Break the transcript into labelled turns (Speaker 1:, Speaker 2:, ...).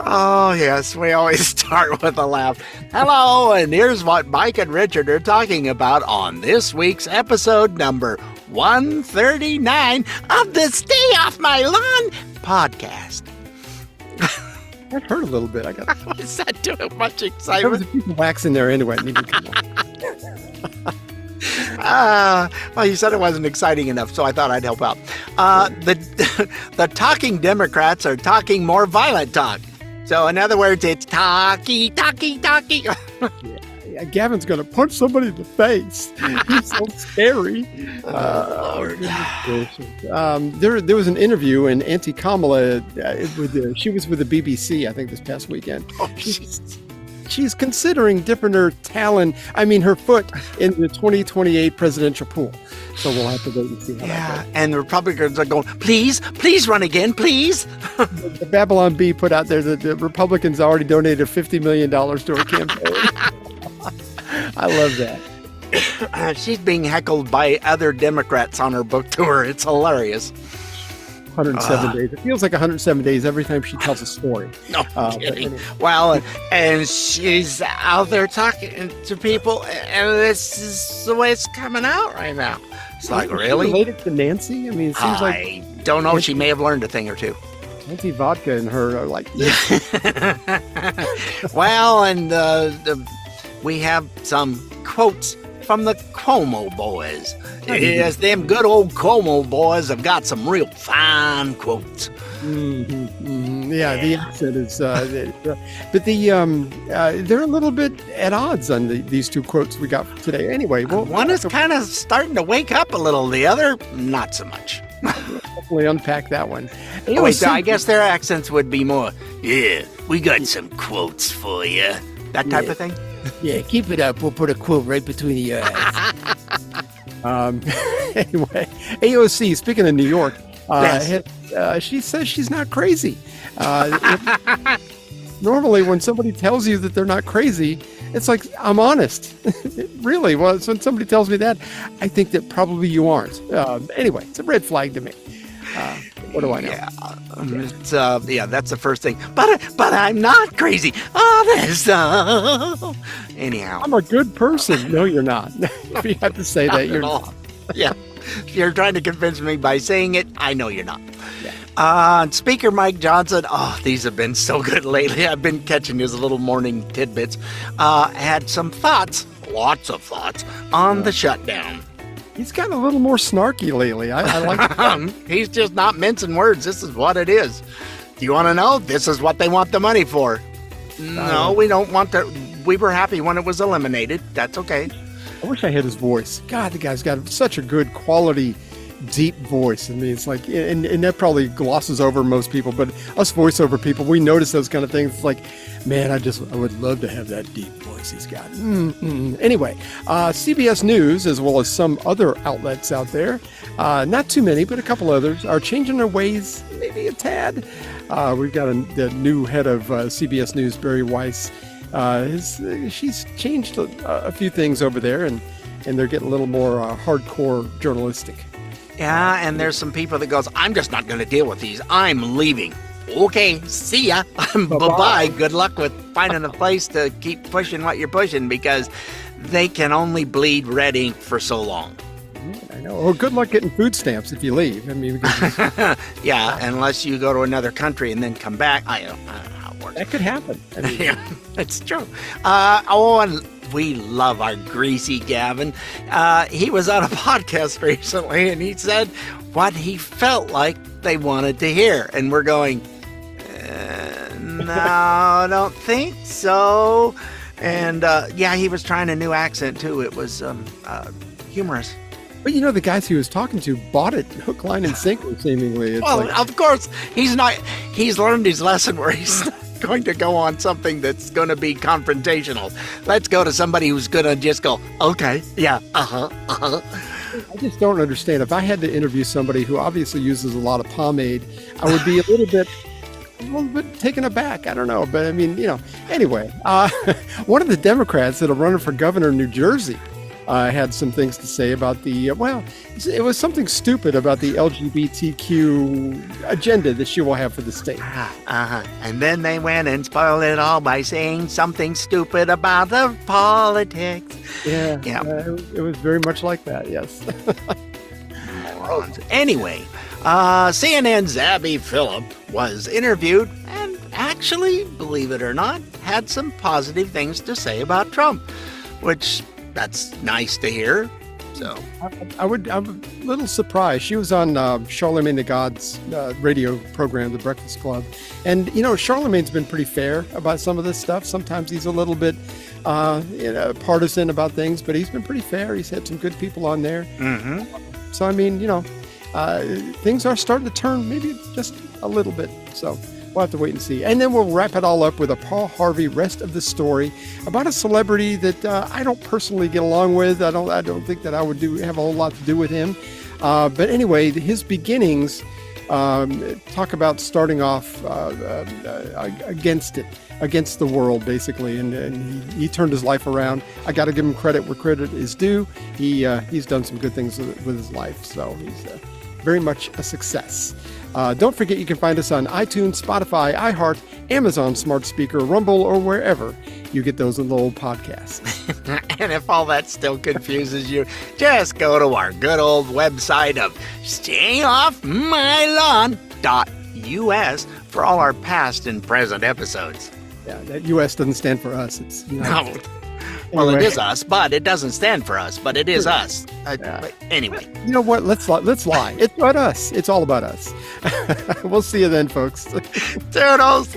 Speaker 1: Oh, yes, we always start with a laugh. Hello, and here's what Mike and Richard are talking about on this week's episode number 139 of the Stay Off My Lawn podcast.
Speaker 2: That hurt a little bit. I got.
Speaker 1: Was that too much
Speaker 2: There
Speaker 1: excitement?
Speaker 2: was a piece of wax in there anyway. It needed to come out.
Speaker 1: Well, you said it wasn't exciting enough, so I thought I'd help out. The talking Democrats are talking more violent talk. So, in other words, it's talky.
Speaker 2: Yeah, Gavin's going to punch somebody in the face. He's so scary.
Speaker 1: Lord.
Speaker 2: There was an interview, and Auntie Kamala, she was with the BBC, I think, this past weekend.
Speaker 1: Oh, jeez.
Speaker 2: She's considering dipping her her foot in the 2028 presidential pool. So we'll have to wait and see how that
Speaker 1: Yeah,
Speaker 2: goes.
Speaker 1: and the Republicans are going, please run again, please.
Speaker 2: The Babylon Bee put out there that the Republicans already donated $50 million to her campaign. I love that.
Speaker 1: She's being heckled by other Democrats on her book tour. It's hilarious.
Speaker 2: 107 days. It feels like 107 days every time she tells a story.
Speaker 1: No
Speaker 2: but
Speaker 1: kidding.
Speaker 2: anyway.
Speaker 1: Well, and she's out there talking to people, and this is the way it's coming out right now. It's like,
Speaker 2: Is she
Speaker 1: really?
Speaker 2: related to Nancy? I mean, it seems like
Speaker 1: I don't know. She may have learned a thing or two.
Speaker 2: Nancy Vodka and her are like,
Speaker 1: Well, and we have some quotes from the Cuomo boys. Yes, them good old Cuomo boys have got some real fine quotes.
Speaker 2: yeah, the accent is, but they're a little bit at odds on these two quotes we got today. Anyway,
Speaker 1: One is kind of starting to wake up a little. The other, not so much.
Speaker 2: definitely unpack that one.
Speaker 1: Anyway, so I guess their accents would be more, yeah, we got some quotes for you. That type of thing?
Speaker 2: Yeah, keep it up. We'll put a quote right between your eyes. Anyway, AOC, speaking of New York, she says she's not crazy. Normally, when somebody tells you that they're not crazy, it's like, I'm honest. Really, well, when somebody tells me that, I think that probably you aren't. Anyway, it's a red flag to me. What do I know?
Speaker 1: Yeah, that's the first thing. But I'm not crazy. Honest. Anyhow.
Speaker 2: I'm a good person. No, you're not. If you have to say that, you're not.
Speaker 1: Yeah. You're trying to convince me by saying it. I know you're not. Yeah. Speaker Mike Johnson. Oh, these have been so good lately. I've been catching his little morning tidbits. Had some thoughts, lots of thoughts, on the shutdown.
Speaker 2: He's gotten a little more snarky lately. I like
Speaker 1: He's just not mincing words. This is what it is. Do you want to know? This is what they want the money for. No, we don't want to. We were happy when it was eliminated. That's okay.
Speaker 2: I wish I had his voice. God, the guy's got such a good quality, deep voice. I mean, it's like, and that probably glosses over most people, but us voiceover people, we notice those kind of things. It's like, man, I would love to have that deep voice he's got. Anyway, CBS News, as well as some other outlets out there, not too many, but a couple others, are changing their ways maybe a tad. We've got the new head of CBS News, Barry Weiss. She's changed a few things over there, and they're getting a little more hardcore journalistic.
Speaker 1: Yeah, and there's some people that goes, I'm just not going to deal with these. I'm leaving. Okay, see ya. Bye-bye. Good luck with finding a place to keep pushing what you're pushing, because they can only bleed red ink for so long.
Speaker 2: I know. Well, good luck getting food stamps if you leave. I mean, because
Speaker 1: yeah, unless you go to another country and then come back. I don't know how it works.
Speaker 2: that could happen. I mean,
Speaker 1: Yeah, it's true. And we love our Greasy Gavin. He was on a podcast recently, and he said what he felt like they wanted to hear. And we're going, no, I don't think so. And yeah, he was trying a new accent too. It was humorous.
Speaker 2: But you know, the guys he was talking to bought it hook, line, and sinker, seemingly. It's
Speaker 1: Well,
Speaker 2: like,
Speaker 1: of course, he's learned his lesson where he's not going to go on something that's going to be confrontational. Let's go to somebody who's going to just go, okay, yeah,
Speaker 2: I just don't understand. If I had to interview somebody who obviously uses a lot of pomade, I would be a little bit taken aback. I don't know. But I mean, you know, anyway, one of the Democrats that are running for governor in New Jersey had some things to say about the, it was something stupid about the LGBTQ agenda that she will have for the state.
Speaker 1: And then they went and spoiled it all by saying something stupid about the politics.
Speaker 2: Yeah. It was very much like that, yes.
Speaker 1: Morons. Anyway, CNN's Abby Phillip was interviewed and actually, believe it or not, had some positive things to say about Trump, which that's nice to hear. So
Speaker 2: I'm a little surprised. She was on Charlemagne the God's radio program, The Breakfast Club. And, Charlemagne's been pretty fair about some of this stuff. Sometimes he's a little bit partisan about things, but he's been pretty fair. He's had some good people on there.
Speaker 1: Mm-hmm.
Speaker 2: So, I mean, things are starting to turn maybe just a little bit. So we'll have to wait and see. And then we'll wrap it all up with a Paul Harvey rest of the story about a celebrity that I don't personally get along with. I don't think that I would have a whole lot to do with him. But anyway, his beginnings talk about starting off against the world, basically. And he turned his life around. I got to give him credit where credit is due. He's done some good things with his life. So he's very much a success. Don't forget you can find us on iTunes, Spotify, iHeart, Amazon Smart Speaker, Rumble, or wherever you get those little podcasts.
Speaker 1: And if all that still confuses you, just go to our good old website of StayOffMyLawn.us for all our past and present episodes.
Speaker 2: Yeah, that US doesn't stand for us. It's
Speaker 1: No. Well,
Speaker 2: Anyway.
Speaker 1: it is us, but it doesn't stand for us, but it is us. But anyway.
Speaker 2: You know what? Let's lie. It's about us. It's all about us. We'll see you then, folks.
Speaker 1: Toodles!